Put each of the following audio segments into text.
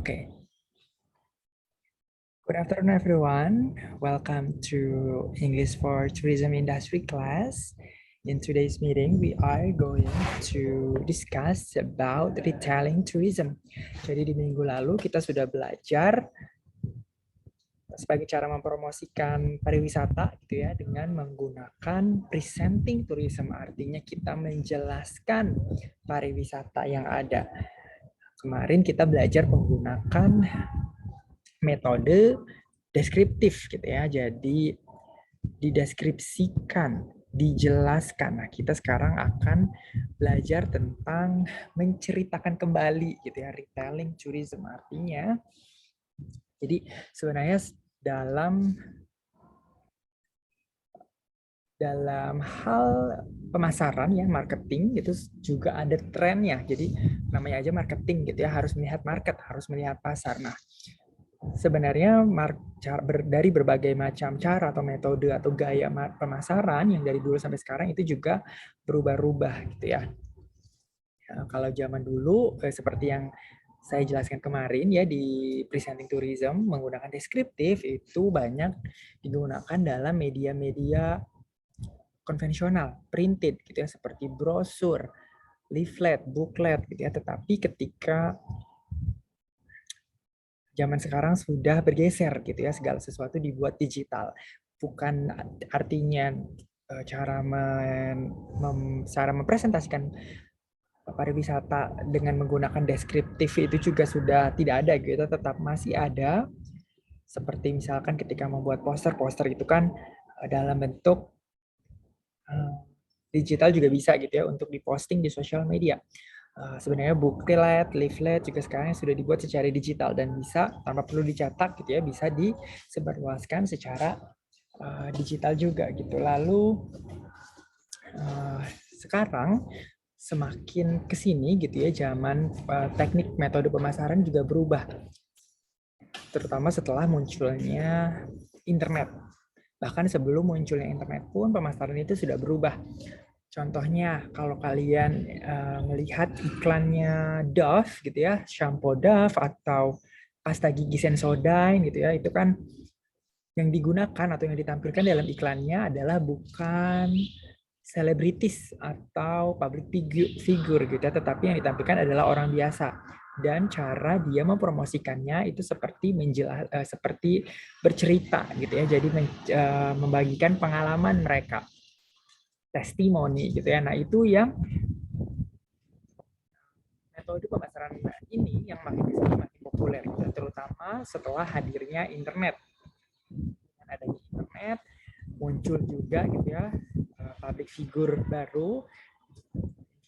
Okay. Good afternoon, everyone. Welcome to English for Tourism Industry class. In today's meeting, we are going to discuss about retailing tourism. Jadi di minggu lalu kita sudah belajar sebagai cara mempromosikan pariwisata gitu ya dengan menggunakan presenting tourism, artinya kita menjelaskan pariwisata yang ada. Kemarin kita belajar menggunakan metode deskriptif gitu ya. Jadi dideskripsikan, dijelaskan. Nah, kita sekarang akan belajar tentang menceritakan kembali gitu ya, retelling tourism. Artinya jadi sebenarnya dalam hal pemasaran ya, marketing itu juga ada trennya. Jadi namanya aja marketing gitu ya, harus melihat market, harus melihat pasar. Nah, sebenarnya dari berbagai macam cara atau metode atau gaya pemasaran yang dari dulu sampai sekarang itu juga berubah-ubah gitu ya. Kalau zaman dulu seperti yang saya jelaskan kemarin ya di presenting tourism menggunakan deskriptif itu banyak digunakan dalam media-media konvensional, printed gitu ya, seperti brosur, leaflet, booklet gitu ya. Tetapi ketika zaman sekarang sudah bergeser gitu ya, segala sesuatu dibuat digital. Bukan artinya cara mempresentasikan pariwisata dengan menggunakan deskriptif itu juga sudah tidak ada gitu, tetap masih ada. Seperti misalkan ketika membuat poster itu kan dalam bentuk digital juga bisa gitu ya untuk diposting di sosial media. Sebenarnya booklet, leaflet juga sekarang sudah dibuat secara digital dan bisa tanpa perlu dicetak gitu ya, bisa disebarluaskan secara digital juga gitu. Lalu sekarang semakin kesini gitu ya, zaman teknik metode pemasaran juga berubah, terutama setelah munculnya internet. Bahkan sebelum munculnya internet pun pemasaran itu sudah berubah. Contohnya kalau kalian melihat iklannya Dove gitu ya, shampoo Dove atau pasta gigi Sensodyne gitu ya, itu kan yang digunakan atau yang ditampilkan dalam iklannya adalah bukan selebritis atau public figure gitu ya, tetapi yang ditampilkan adalah orang biasa. Dan cara dia mempromosikannya itu seperti bercerita gitu ya, jadi membagikan pengalaman mereka, testimoni gitu ya. Nah, itu yang metode pemasaran ini yang makin populer gitu, terutama setelah hadirnya internet. Dengan adanya internet muncul juga gitu ya public figure baru,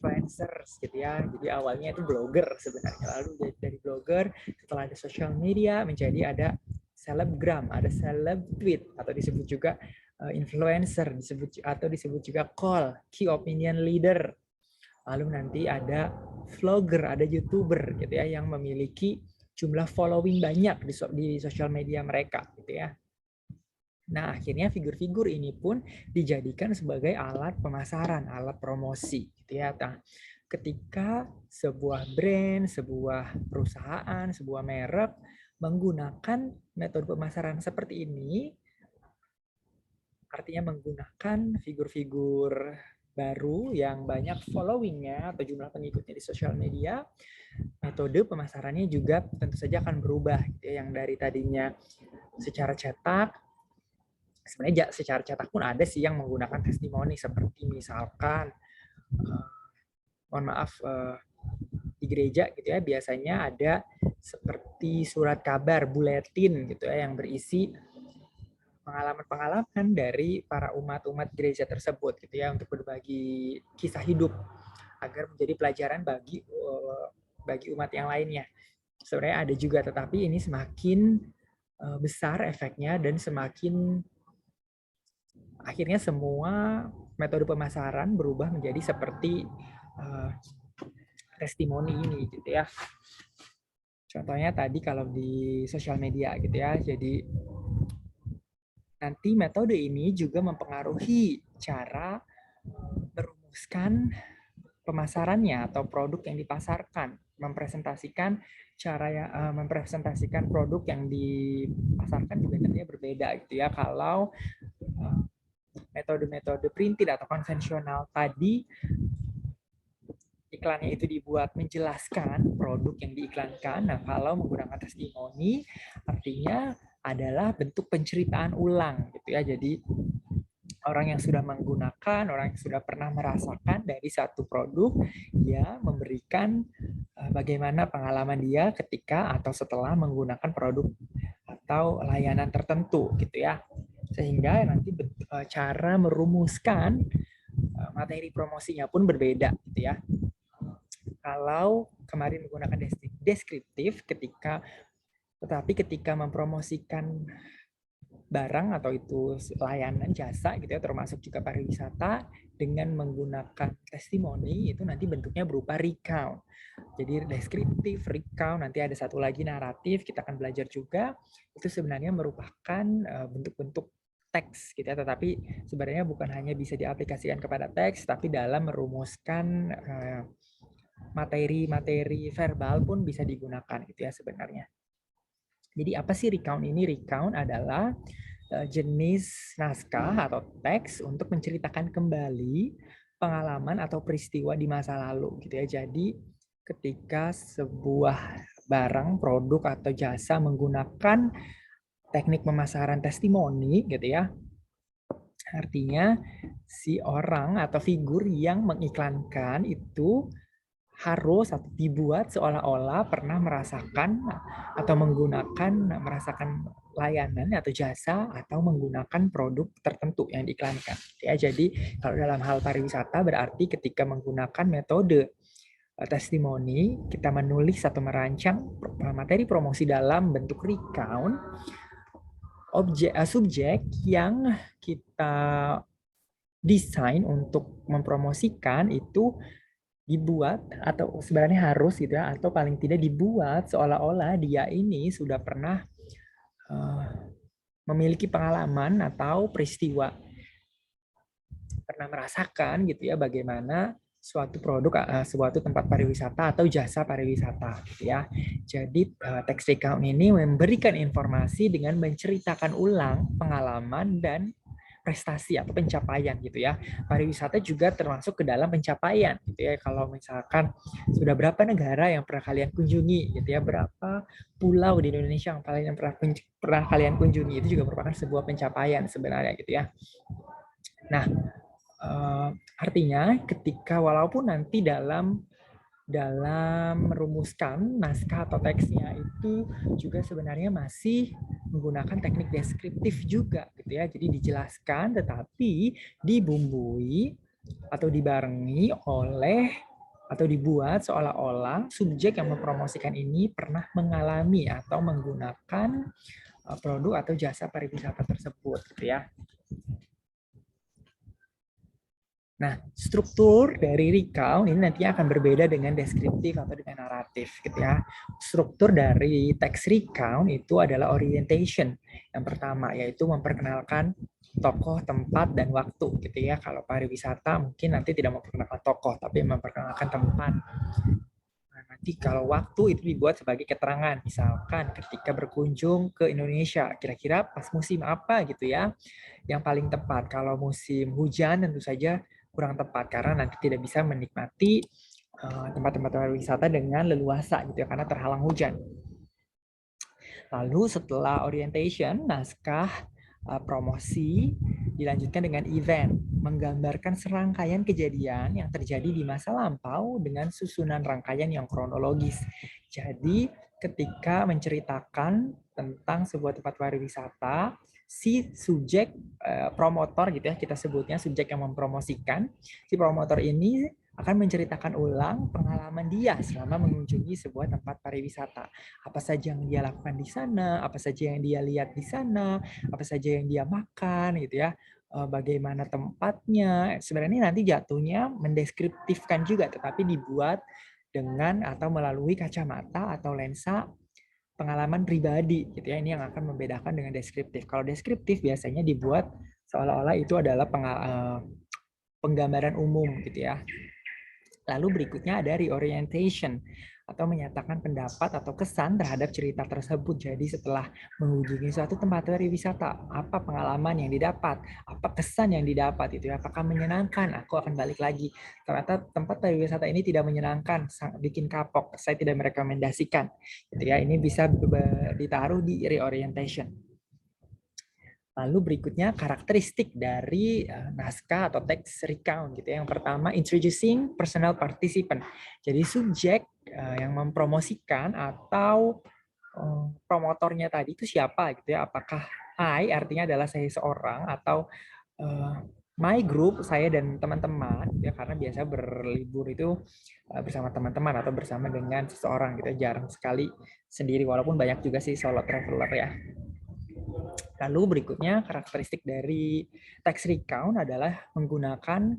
influencers gitu ya. Jadi awalnya itu blogger sebenarnya, lalu dari blogger setelah ada social media menjadi ada selebgram, ada seleb tweet atau disebut juga influencer, disebut juga key opinion leader. Lalu nanti ada vlogger, ada youtuber gitu ya yang memiliki jumlah following banyak di sosial media mereka gitu ya. Nah, akhirnya figur-figur ini pun dijadikan sebagai alat pemasaran, alat promosi gitu ya. Nah, ketika sebuah brand, sebuah perusahaan, sebuah merek menggunakan metode pemasaran seperti ini, artinya menggunakan figur-figur baru yang banyak followingnya atau jumlah pengikutnya di sosial media, metode pemasarannya juga tentu saja akan berubah gitu ya. Yang dari tadinya secara cetak, sebenarnya secara cetak pun ada sih yang menggunakan testimoni, seperti misalkan mohon maaf di gereja gitu ya, biasanya ada seperti surat kabar, buletin gitu ya yang berisi pengalaman-pengalaman dari para umat-umat gereja tersebut gitu ya, untuk berbagi kisah hidup agar menjadi pelajaran bagi umat yang lainnya. Sebenarnya ada juga, tetapi ini semakin besar efeknya dan semakin akhirnya semua metode pemasaran berubah menjadi seperti testimoni ini gitu ya. Contohnya tadi kalau di sosial media gitu ya, jadi nanti metode ini juga mempengaruhi cara merumuskan pemasarannya atau produk yang dipasarkan, mempresentasikan produk yang dipasarkan juga tentunya berbeda gitu ya. Kalau metode-metode printed atau konvensional tadi iklannya itu dibuat menjelaskan produk yang diiklankan. Nah, kalau menggunakan testimoni artinya adalah bentuk penceritaan ulang gitu ya. Jadi orang yang sudah menggunakan, orang yang sudah pernah merasakan dari satu produk, dia memberikan bagaimana pengalaman dia ketika atau setelah menggunakan produk atau layanan tertentu gitu ya. Sehingga nanti cara merumuskan materi promosinya pun berbeda gitu ya. Kalau kemarin menggunakan deskriptif tetapi ketika mempromosikan barang atau itu layanan jasa gitu ya, termasuk juga pariwisata, dengan menggunakan testimoni itu nanti bentuknya berupa recount. Jadi deskriptif, recount, nanti ada satu lagi naratif, kita akan belajar juga. Itu sebenarnya merupakan bentuk-bentuk teks gitu ya, tetapi sebenarnya bukan hanya bisa diaplikasikan kepada teks, tapi dalam merumuskan materi-materi verbal pun bisa digunakan gitu ya sebenarnya. Jadi apa sih recount ini? Recount adalah jenis naskah atau teks untuk menceritakan kembali pengalaman atau peristiwa di masa lalu gitu ya. Jadi ketika sebuah barang, produk atau jasa menggunakan teknik pemasaran testimoni gitu ya. Artinya si orang atau figur yang mengiklankan itu harus atau dibuat seolah-olah pernah merasakan atau merasakan layanan atau jasa atau menggunakan produk tertentu yang diiklankan. Ya, jadi kalau dalam hal pariwisata berarti ketika menggunakan metode testimoni, kita menulis atau merancang materi promosi dalam bentuk recount, subjek yang kita desain untuk mempromosikan itu dibuat atau sebenarnya harus gitu ya, atau paling tidak dibuat seolah-olah dia ini sudah pernah memiliki pengalaman atau peristiwa, pernah merasakan gitu ya bagaimana suatu produk, suatu tempat pariwisata atau jasa pariwisata gitu ya. Jadi teks recount ini memberikan informasi dengan menceritakan ulang pengalaman dan prestasi atau pencapaian gitu ya. Pariwisata juga termasuk ke dalam pencapaian gitu ya. Kalau misalkan sudah berapa negara yang pernah kalian kunjungi gitu ya, berapa pulau di Indonesia yang pernah kalian kunjungi, itu juga merupakan sebuah pencapaian sebenarnya gitu ya. Nah, artinya ketika walaupun nanti dalam merumuskan naskah atau teksnya itu juga sebenarnya masih menggunakan teknik deskriptif juga gitu ya. Jadi dijelaskan tetapi dibumbui atau dibarengi oleh atau dibuat seolah-olah subjek yang mempromosikan ini pernah mengalami atau menggunakan produk atau jasa pariwisata tersebut gitu ya. Nah, struktur dari recount ini nantinya akan berbeda dengan deskriptif atau dengan naratif gitu ya. Struktur dari teks recount itu adalah orientation. Yang pertama yaitu memperkenalkan tokoh, tempat, dan waktu gitu ya. Kalau pariwisata mungkin nanti tidak memperkenalkan tokoh, tapi memperkenalkan tempat. Nah, nanti kalau waktu itu dibuat sebagai keterangan, misalkan ketika berkunjung ke Indonesia, kira-kira pas musim apa gitu ya, yang paling tepat. Kalau musim hujan tentu saja kurang tepat karena nanti tidak bisa menikmati tempat-tempat wisata dengan leluasa gitu ya karena terhalang hujan. Lalu setelah orientation, naskah promosi dilanjutkan dengan event, menggambarkan serangkaian kejadian yang terjadi di masa lampau dengan susunan rangkaian yang kronologis. Jadi ketika menceritakan tentang sebuah tempat pariwisata, si subjek promotor gitu ya, kita sebutnya subjek yang mempromosikan, si promotor ini akan menceritakan ulang pengalaman dia selama mengunjungi sebuah tempat pariwisata. Apa saja yang dia lakukan di sana, apa saja yang dia lihat di sana, apa saja yang dia makan gitu ya, bagaimana tempatnya. Sebenarnya nanti jatuhnya mendeskriptifkan juga, tetapi dibuat dengan atau melalui kacamata atau lensa pengalaman pribadi gitu ya. Ini yang akan membedakan dengan deskriptif. Kalau deskriptif biasanya dibuat seolah-olah itu adalah penggambaran umum gitu ya. Lalu berikutnya ada reorientation atau menyatakan pendapat atau kesan terhadap cerita tersebut. Jadi setelah mengunjungi suatu tempat wisata, apa pengalaman yang didapat, apa kesan yang didapat itu, apakah menyenangkan? Aku akan balik lagi. Ternyata tempat pariwisata ini tidak menyenangkan, bikin kapok. Saya tidak merekomendasikan. Gitu ya, ini bisa ditaruh di reorientation. Lalu berikutnya karakteristik dari naskah atau teks recount gitu ya. Yang pertama introducing personal participant. Jadi subjek yang mempromosikan atau promotornya tadi itu siapa gitu ya. Apakah I artinya adalah saya seorang atau my group, saya dan teman-teman ya, karena biasa berlibur itu bersama teman-teman atau bersama dengan seseorang gitu ya. Jarang sekali sendiri, walaupun banyak juga sih solo traveler ya. Lalu berikutnya karakteristik dari text recount adalah menggunakan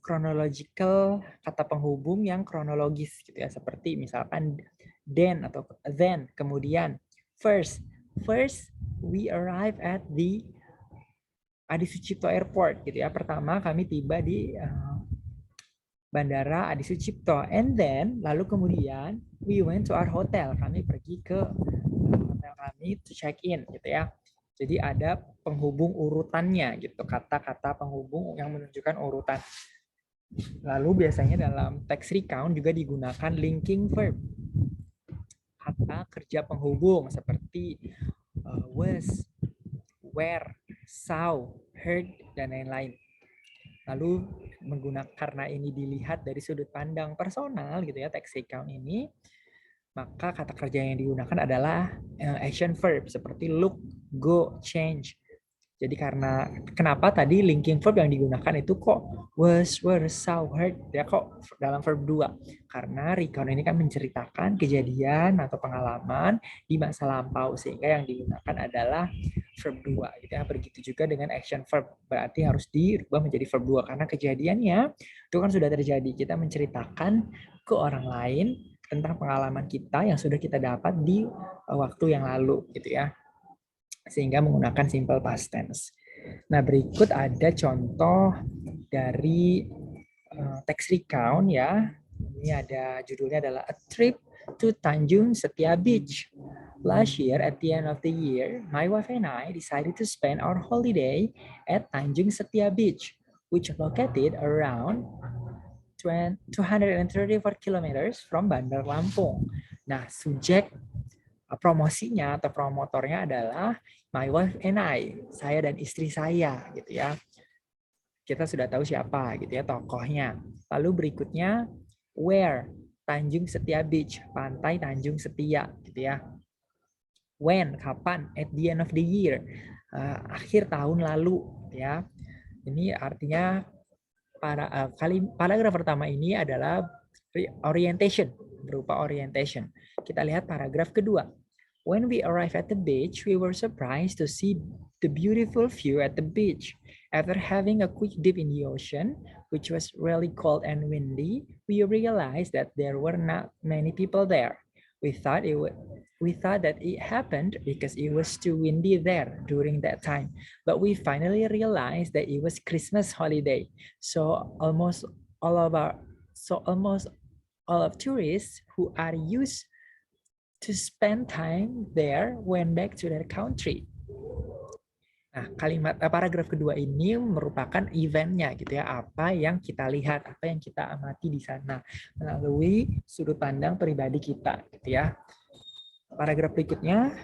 chronological kata penghubung yang kronologis gitu ya, seperti misalkan then atau then, kemudian first we arrive at the Adi Sucipto Airport gitu ya. Pertama kami tiba di Bandara Adi Sucipto, and then lalu kemudian we went to our hotel, kami pergi ke hotel kami to check in gitu ya. Jadi ada penghubung urutannya gitu, kata-kata penghubung yang menunjukkan urutan. Lalu biasanya dalam text recount juga digunakan linking verb, kata kerja penghubung seperti was, where, saw, heard, dan lain-lain. Lalu menggunakan, karena ini dilihat dari sudut pandang personal gitu ya, text recount ini, maka kata kerja yang digunakan adalah action verb seperti look, go, change. Jadi karena kenapa tadi linking verb yang digunakan itu kok was, were, saw, heard ya, kok dalam verb 2? Karena recount ini kan menceritakan kejadian atau pengalaman di masa lampau, sehingga yang digunakan adalah verb 2 gitu ya. Begitu juga dengan action verb, berarti harus dirubah menjadi verb 2 karena kejadiannya itu kan sudah terjadi. Kita menceritakan ke orang lain tentang pengalaman kita yang sudah kita dapat di waktu yang lalu gitu ya, sehingga menggunakan simple past tense. Nah, berikut ada contoh dari text recount ya. Ini ada judulnya adalah A Trip to Tanjung Setia Beach. Last year, at the end of the year, my wife and I decided to spend our holiday at Tanjung Setia Beach, which located around 234 kilometers from Bandar Lampung. Nah, subjek promosinya atau promotornya adalah my wife and I, saya dan istri saya gitu ya. Kita sudah tahu siapa gitu ya tokohnya. Lalu berikutnya where, Tanjung Setia Beach, pantai Tanjung Setia gitu ya. When, kapan, at the end of the year, akhir tahun lalu ya. Ini artinya paragraf pertama ini adalah orientation, berupa orientation. Kita lihat paragraf kedua. When we arrived at the beach, we were surprised to see the beautiful view at the beach. After having a quick dip in the ocean, which was really cold and windy, we realized that there were not many people there. We thought that it happened because it was too windy there during that time, but we finally realized that it was Christmas holiday. So almost all of tourists who are used to spend time there went back to their country. Nah, paragraf kedua ini merupakan eventnya gitu ya, apa yang kita lihat, apa yang kita amati di sana melalui sudut pandang pribadi kita gitu ya. Paragraf berikutnya,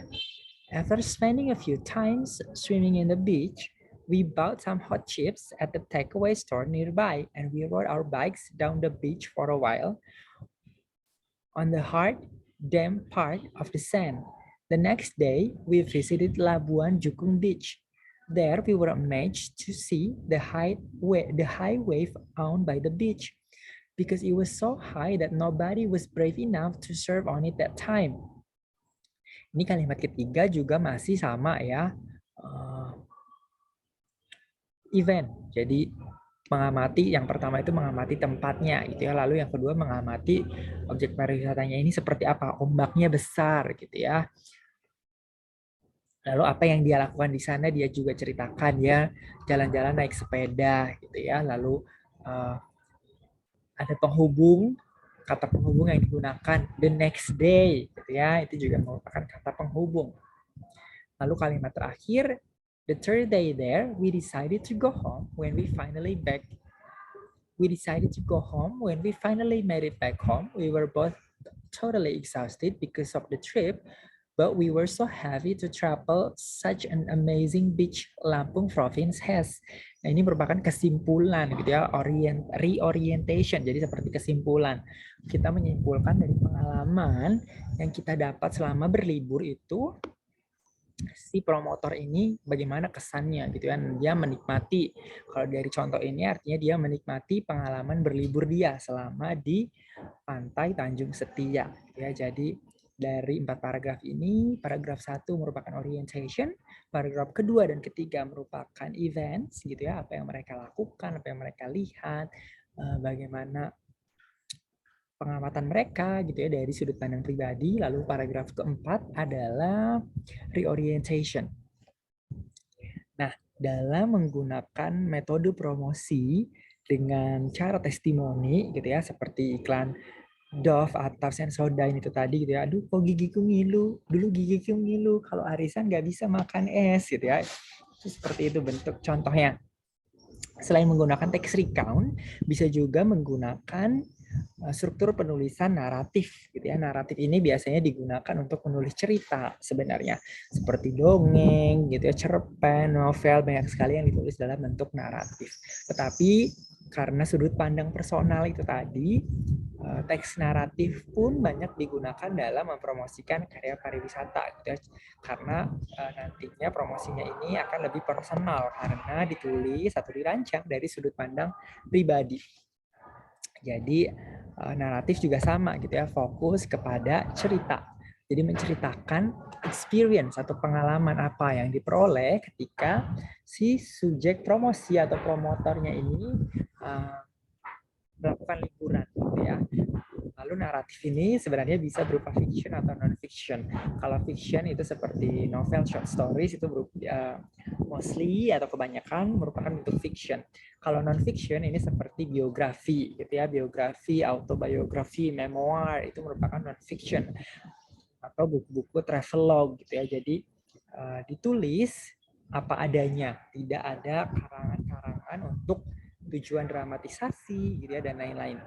after spending a few times swimming in the beach, we bought some hot chips at the takeaway store nearby, and we rode our bikes down the beach for a while on the hard, damp part of the sand. The next day, we visited Labuan Jukung Beach. There, we were amazed to see the high wave owned by the beach, because it was so high that nobody was brave enough to surf on it that time. Ini kalimat ketiga juga masih sama ya, event. Jadi mengamati, yang pertama itu mengamati tempatnya gitu ya, lalu yang kedua mengamati objek pariwisatanya ini seperti apa, ombaknya besar gitu ya. Lalu apa yang dia lakukan di sana, dia juga ceritakan ya, jalan-jalan naik sepeda gitu ya, lalu ada penghubung, kata penghubung yang digunakan the next day, gitu ya, itu juga merupakan kata penghubung. Lalu kalimat terakhir, the third day there, we decided to go home when we finally back. We decided to go home when we finally made it back home. We were both totally exhausted because of the trip, but we were so happy to travel such an amazing beach Lampung province has. Nah, ini merupakan kesimpulan gitu ya, reorientation. Jadi seperti kesimpulan. Kita menyimpulkan dari pengalaman yang kita dapat selama berlibur itu, si promotor ini bagaimana kesannya gitu kan, dia menikmati, kalau dari contoh ini artinya dia menikmati pengalaman berlibur dia selama di pantai Tanjung Setia ya. Jadi dari 4 paragraf ini, paragraf 1 merupakan orientation, paragraf kedua dan ketiga merupakan events gitu ya, apa yang mereka lakukan, apa yang mereka lihat, bagaimana pengamatan mereka gitu ya dari sudut pandang pribadi. Lalu paragraf keempat adalah reorientation. Nah, dalam menggunakan metode promosi dengan cara testimoni gitu ya, seperti iklan Dove atau Sensodyne itu tadi gitu ya, aduh kok gigiku ngilu, dulu gigiku ngilu, kalau arisan nggak bisa makan es gitu ya. Itu seperti itu bentuk contohnya. Selain menggunakan text recount, bisa juga menggunakan struktur penulisan naratif gitu ya. Naratif ini biasanya digunakan untuk menulis cerita sebenarnya, seperti dongeng gitu ya, cerpen, novel, banyak sekali yang ditulis dalam bentuk naratif. Tetapi karena sudut pandang personal itu tadi, teks naratif pun banyak digunakan dalam mempromosikan karya pariwisata gitu ya. Karena nantinya promosinya ini akan lebih personal karena ditulis atau dirancang dari sudut pandang pribadi. Jadi naratif juga sama gitu ya, fokus kepada cerita. Jadi menceritakan experience atau pengalaman apa yang diperoleh ketika si subjek promosi atau promotornya ini melakukan liburan gitu ya. Lalu naratif ini sebenarnya bisa berupa fiction atau non-fiction. Kalau fiction itu seperti novel, short stories, itu berupa, mostly atau kebanyakan merupakan bentuk fiction. Kalau non-fiction ini seperti biografi, gitu ya, biografi, autobiografi, memoir, itu merupakan non-fiction. Atau buku-buku travelog, gitu ya. Jadi ditulis apa adanya, tidak ada karangan-karangan untuk tujuan dramatisasi, gitu ya, dan lain-lain.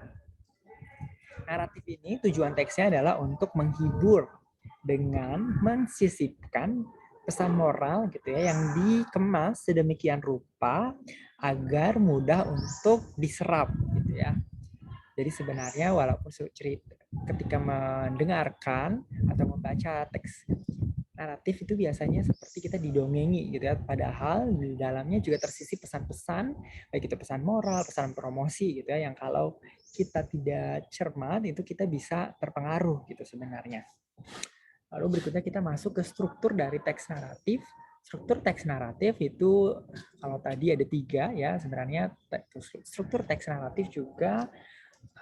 Naratif ini tujuan teksnya adalah untuk menghibur dengan mensisipkan pesan moral gitu ya, yang dikemas sedemikian rupa agar mudah untuk diserap gitu ya. Jadi sebenarnya walaupun cerita ketika mendengarkan atau membaca teks naratif itu biasanya seperti kita didongengi gitu ya, padahal di dalamnya juga tersisip pesan-pesan, baik itu pesan moral, pesan promosi gitu ya, yang kalau kita tidak cermat itu kita bisa terpengaruh gitu sebenarnya. Lalu berikutnya kita masuk ke struktur dari teks naratif. Struktur teks naratif itu kalau tadi ada 3 ya, sebenarnya struktur teks naratif juga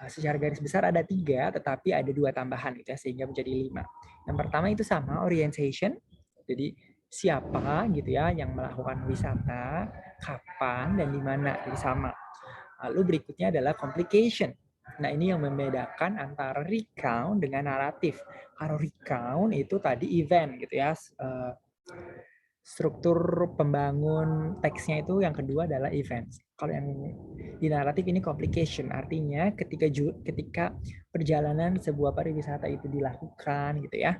secara garis besar ada 3, tetapi ada 2 tambahan gitu ya, sehingga menjadi 5. Yang pertama itu sama, orientation. Jadi siapa gitu ya yang melakukan wisata, kapan dan di mana, jadi sama. Lalu berikutnya adalah complication. Nah, ini yang membedakan antara recount dengan naratif. Kalau recount itu tadi event gitu ya. Struktur pembangun teksnya itu yang kedua adalah event. Kalau yang di naratif ini complication, artinya ketika perjalanan sebuah pariwisata itu dilakukan gitu ya.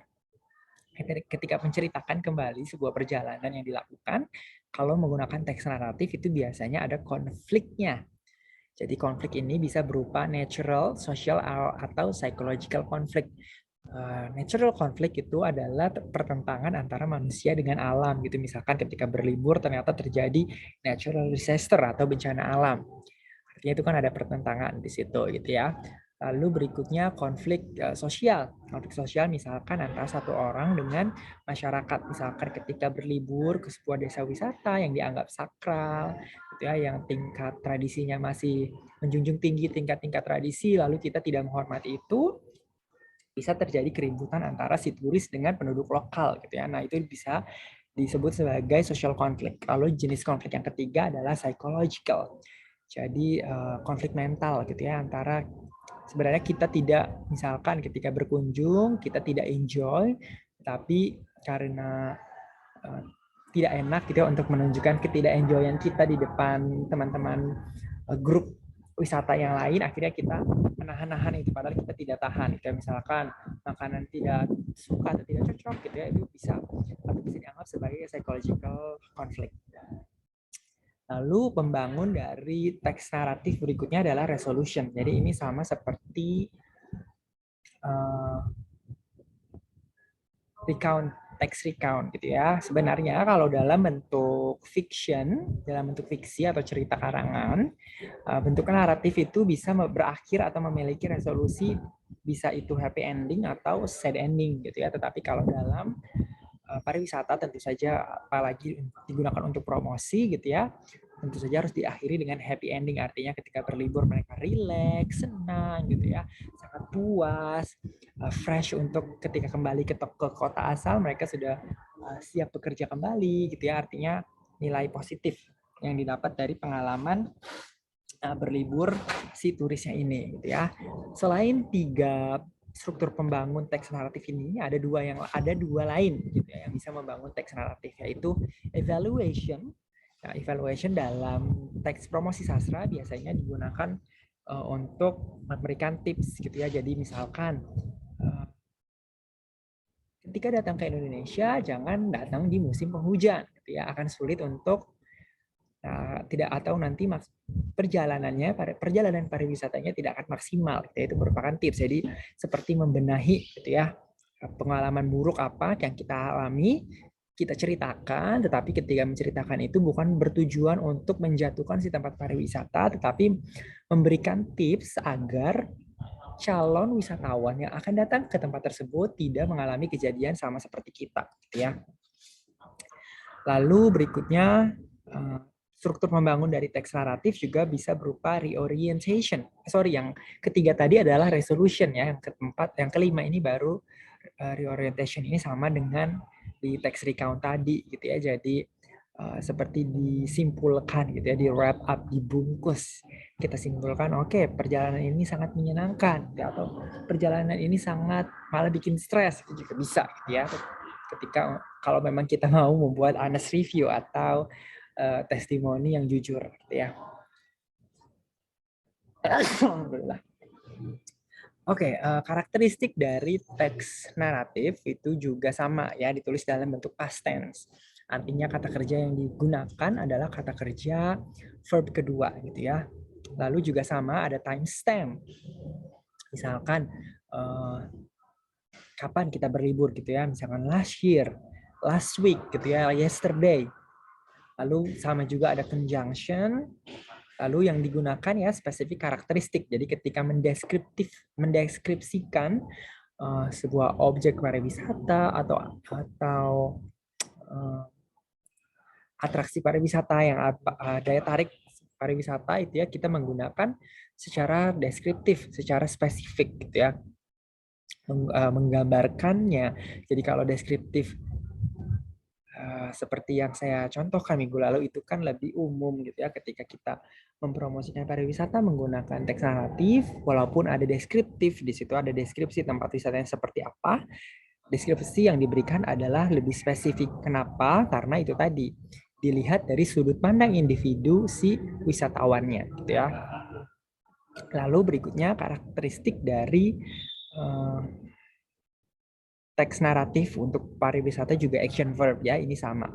Ketika menceritakan kembali sebuah perjalanan yang dilakukan, kalau menggunakan teks naratif itu biasanya ada konfliknya. Jadi konflik ini bisa berupa natural, social, atau psychological conflict. Natural conflict itu adalah pertentangan antara manusia dengan alam gitu. Misalkan ketika berlibur ternyata terjadi natural disaster atau bencana alam. Artinya itu kan ada pertentangan di situ gitu ya. Lalu berikutnya konflik sosial. Konflik sosial misalkan antara satu orang dengan masyarakat. Misalkan ketika berlibur ke sebuah desa wisata yang dianggap sakral, gitu ya, yang tingkat tradisinya masih menjunjung tinggi tingkat-tingkat tradisi, lalu kita tidak menghormati itu, bisa terjadi keributan antara si turis dengan penduduk lokal gitu ya. Nah, itu bisa disebut sebagai social conflict. Lalu jenis konflik yang ketiga adalah psychological. Jadi konflik mental gitu ya, antara sebenarnya kita tidak, misalkan ketika berkunjung kita tidak enjoy, tapi karena tidak enak gitu ya untuk menunjukkan ketidak-enjoyan kita di depan teman-teman grup wisata yang lain, akhirnya kita menahan-nahan itu, padahal kita tidak tahan. Kayak misalkan makanan tidak suka atau tidak cocok gitu ya, itu bisa dianggap sebagai psychological conflict. Lalu pembangun dari teks naratif berikutnya adalah resolution. Jadi ini sama seperti recount, text recount gitu ya. Sebenarnya kalau dalam bentuk fiction, dalam bentuk fiksi atau cerita karangan, bentuk naratif itu bisa berakhir atau memiliki resolusi, bisa itu happy ending atau sad ending gitu ya. Tetapi kalau dalam pariwisata tentu saja, apalagi digunakan untuk promosi gitu ya, tentu saja harus diakhiri dengan happy ending. Artinya ketika berlibur mereka relax, senang gitu ya, sangat puas, fresh untuk ketika kembali ke kota asal mereka sudah siap bekerja kembali gitu ya. Artinya nilai positif yang didapat dari pengalaman berlibur si turisnya ini gitu ya. Selain 3 struktur pembangun teks naratif ini, ada dua lain gitu ya, yang bisa membangun teks naratif, yaitu evaluation. Nah, evaluation dalam teks promosi sastra biasanya digunakan untuk memberikan tips gitu ya. Jadi misalkan ketika datang ke Indonesia jangan datang di musim penghujan gitu ya, akan sulit untuk tidak, atau nanti perjalanan pariwisatanya tidak akan maksimal. Itu merupakan tips. Jadi seperti membenahi gitu ya, pengalaman buruk apa yang kita alami, kita ceritakan, tetapi ketika menceritakan itu bukan bertujuan untuk menjatuhkan si tempat pariwisata, tetapi memberikan tips agar calon wisatawan yang akan datang ke tempat tersebut tidak mengalami kejadian sama seperti kita gitu ya. Lalu berikutnya, struktur membangun dari teks naratif juga bisa berupa reorientation. Yang ketiga tadi adalah resolution ya. Yang kelima ini baru reorientation. Ini sama dengan di teks recount tadi gitu ya. Jadi seperti disimpulkan gitu ya, di wrap up, dibungkus. Kita simpulkan, oke, perjalanan ini sangat menyenangkan ya, atau perjalanan ini sangat malah bikin stres, itu juga bisa gitu ya. Ketika kalau memang kita mau membuat honest review atau testimoni yang jujur gitu ya. Alhamdulillah. Oke, karakteristik dari teks naratif itu juga sama ya, ditulis dalam bentuk past tense. Artinya kata kerja yang digunakan adalah kata kerja verb kedua gitu ya. Lalu juga sama ada timestamp. Misalkan kapan kita berlibur gitu ya, misalkan last year, last week gitu ya, yesterday. Lalu sama juga ada conjunction. Lalu yang digunakan ya spesifik karakteristik. Jadi ketika mendeskripsikan sebuah objek pariwisata atau atraksi pariwisata yang daya tarik pariwisata itu ya, kita menggunakan secara deskriptif, secara spesifik gitu ya, menggambarkannya. Jadi kalau deskriptif seperti yang saya contohkan minggu lalu itu kan lebih umum gitu ya, ketika kita mempromosikan pariwisata menggunakan teks naratif, walaupun ada deskriptif, di situ ada deskripsi tempat wisatanya seperti apa, deskripsi yang diberikan adalah lebih spesifik. Kenapa? Karena itu tadi dilihat dari sudut pandang individu si wisatawannya gitu ya. Lalu berikutnya karakteristik dari teks naratif untuk pariwisata juga action verb ya, ini sama.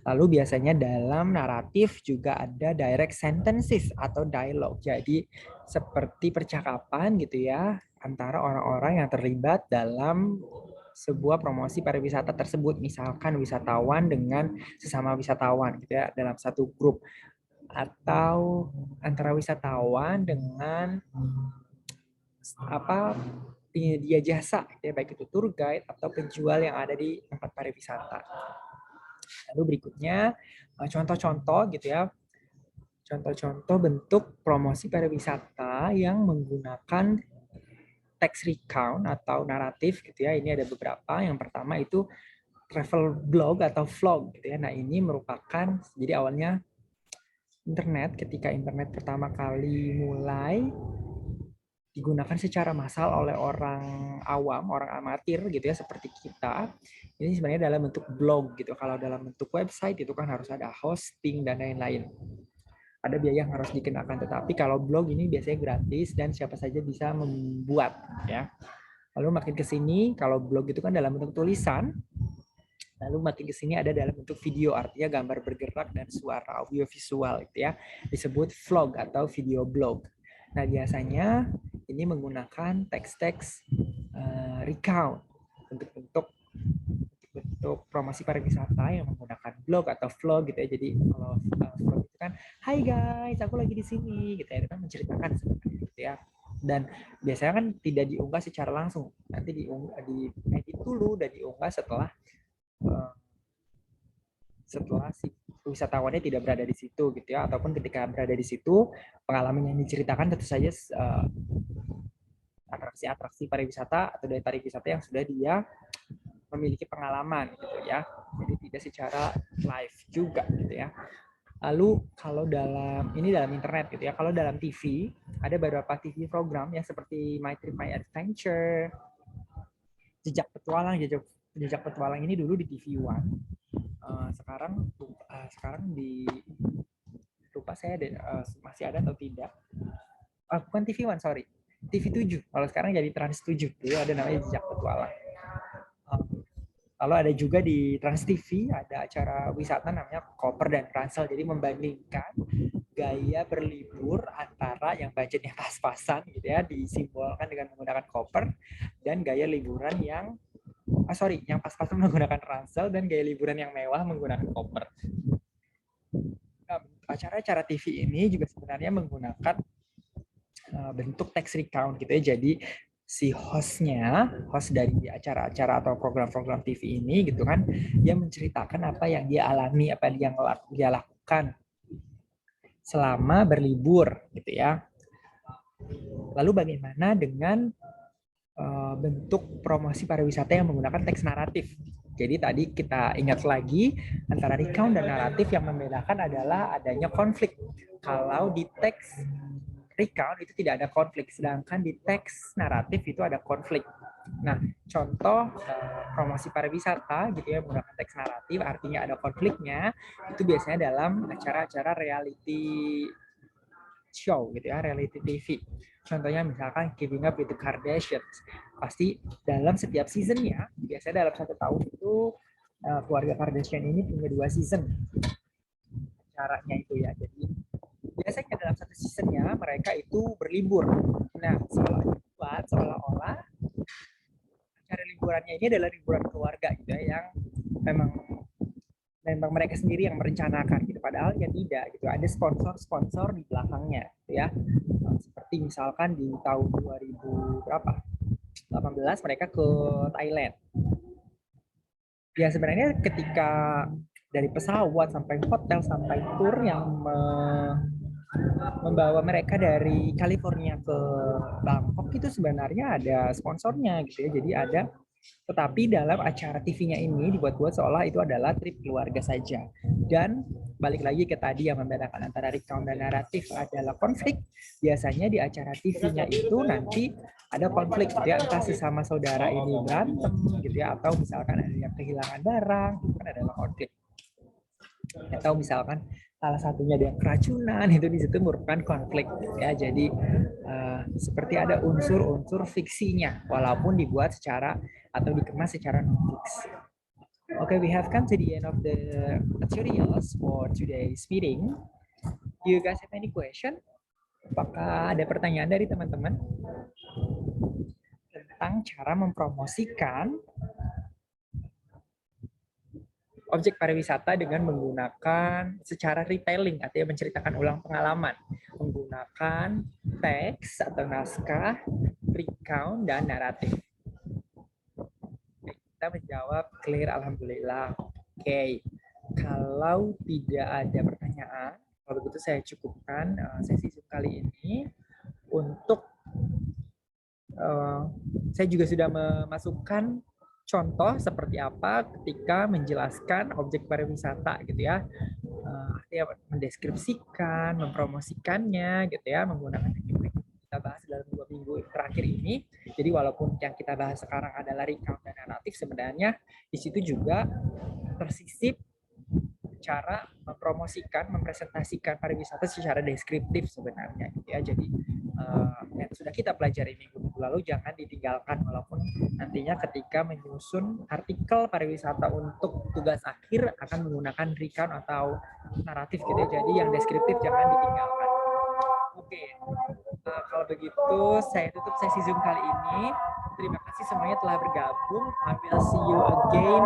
Lalu biasanya dalam naratif juga ada direct sentences atau dialog. Jadi seperti percakapan gitu ya antara orang-orang yang terlibat dalam sebuah promosi pariwisata tersebut. Misalkan wisatawan dengan sesama wisatawan gitu ya dalam satu grup, atau antara wisatawan dengan penyedia jasa ya, baik itu tour guide atau penjual yang ada di tempat pariwisata. Lalu berikutnya contoh-contoh gitu ya, contoh-contoh bentuk promosi pariwisata yang menggunakan text recount atau naratif gitu ya. Ini ada beberapa. Yang pertama itu travel blog atau vlog gitu ya. Nah, ini merupakan, jadi awalnya internet, ketika internet pertama kali mulai digunakan secara massal oleh orang awam, orang amatir gitu ya seperti kita, ini sebenarnya dalam bentuk blog gitu. Kalau dalam bentuk website itu kan harus ada hosting dan lain-lain. Ada biaya yang harus dikenakan, tetapi kalau blog ini biasanya gratis dan siapa saja bisa membuat ya. Lalu makin ke sini kalau blog itu kan dalam bentuk tulisan, lalu makin ke sini ada dalam bentuk video, artinya gambar bergerak dan suara audio visual itu ya, disebut vlog atau video blog. Nah, biasanya ini menggunakan teks-teks recount untuk promosi pariwisata yang menggunakan blog atau vlog gitu ya. Jadi kalau vlog itu kan, "Hai guys, aku lagi di sini," gitu ya. Itu kan menceritakan sebenarnya gitu ya. Dan biasanya kan tidak diunggah secara langsung. Nanti diedit dulu dan diunggah setelah si wisatawannya tidak berada di situ gitu ya, ataupun ketika berada di situ pengalaman yang diceritakan tentu saja atraksi-atraksi pariwisata atau daya tarik wisata yang sudah dia memiliki pengalaman gitu ya, jadi tidak secara live juga gitu ya. Lalu kalau dalam internet gitu ya, kalau dalam TV ada beberapa TV program yang seperti My Trip My Adventure, Jejak Petualang ini dulu di TV One. Sekarang di lupa saya masih ada atau tidak. Bukan TV One, sorry. TV 7. Kalau sekarang jadi Trans 7. Dulu ada namanya Jejak Petualang. Lalu ada juga di Trans TV ada acara wisata namanya Koper dan Ransel. Jadi membandingkan gaya berlibur antara yang budgetnya pas-pasan gitu ya, disimbolkan dengan menggunakan koper, dan gaya liburan yang pas-pasan menggunakan ransel, dan gaya liburan yang mewah menggunakan koper. Nah, acara-acara TV ini juga sebenarnya menggunakan bentuk text recount gitu ya. Jadi si host dari acara-acara atau program-program TV ini gitu kan, dia menceritakan apa yang dia alami, apa yang dia lakukan selama berlibur gitu ya. Lalu bagaimana dengan bentuk promosi pariwisata yang menggunakan teks naratif? Jadi tadi kita ingat lagi, antara recount dan naratif yang membedakan adalah adanya konflik. Kalau di teks recount itu tidak ada konflik, sedangkan di teks naratif itu ada konflik. Nah, contoh promosi pariwisata gitu ya menggunakan teks naratif, artinya ada konfliknya, itu biasanya dalam acara-acara reality show gitu ya, reality TV. Contohnya misalkan Keeping Up with the Kardashians. Pasti dalam setiap seasonnya, biasanya dalam 1 tahun itu keluarga Kardashian ini punya 2 season acaranya itu ya. Jadi biasanya dalam 1 seasonnya mereka itu berlibur. Nah, seolah-olah acara liburannya ini adalah liburan keluarga gitu ya, yang memang mereka sendiri yang merencanakan gitu, padahal ya tidak gitu, ada sponsor di belakangnya gitu ya. Seperti misalkan di tahun 2018 mereka ke Thailand. Ya sebenarnya ketika dari pesawat sampai hotel sampai tour yang membawa mereka dari California ke Bangkok itu sebenarnya ada sponsornya gitu ya. Jadi ada, tetapi dalam acara TV-nya ini dibuat-buat seolah itu adalah trip keluarga saja. Dan balik lagi ke tadi yang membedakan antara recount dan naratif adalah konflik. Biasanya di acara TV-nya itu nanti ada konflik gitu ya, entah sesama saudara ini berantem gitu ya, atau misalkan ada yang kehilangan barang, itu kan adalah konflik. Atau misalkan salah satunya ada yang keracunan, itu di situ merupakan konflik ya. Jadi seperti ada unsur-unsur fiksinya walaupun dibuat secara atau dikemas secara non-fix. Okay, we have come to the end of the materials for today's meeting. Do you guys have any question? Apakah ada pertanyaan dari teman-teman tentang cara mempromosikan objek pariwisata dengan menggunakan secara retailing, artinya menceritakan ulang pengalaman, menggunakan teks atau naskah, recount, dan naratif? Kita menjawab clear, alhamdulillah. Oke, kalau tidak ada pertanyaan, kalau begitu saya cukupkan sesi Zoom kali ini. Untuk saya juga sudah memasukkan contoh seperti apa ketika menjelaskan objek pariwisata gitu ya. ya, mendeskripsikan, mempromosikannya gitu ya, menggunakan teknik kita bahas dalam 2 minggu terakhir ini. Jadi walaupun yang kita bahas sekarang adalah recount dan naratif, sebenarnya di situ juga tersisip cara mempromosikan, mempresentasikan pariwisata secara deskriptif sebenarnya gitu ya. Jadi yang sudah kita pelajari minggu lalu jangan ditinggalkan, walaupun nantinya ketika menyusun artikel pariwisata untuk tugas akhir akan menggunakan recount atau naratif gitu ya. Jadi yang deskriptif jangan ditinggalkan. Oke, kalau begitu saya tutup sesi Zoom kali ini. Terima kasih semuanya telah bergabung. I will see you again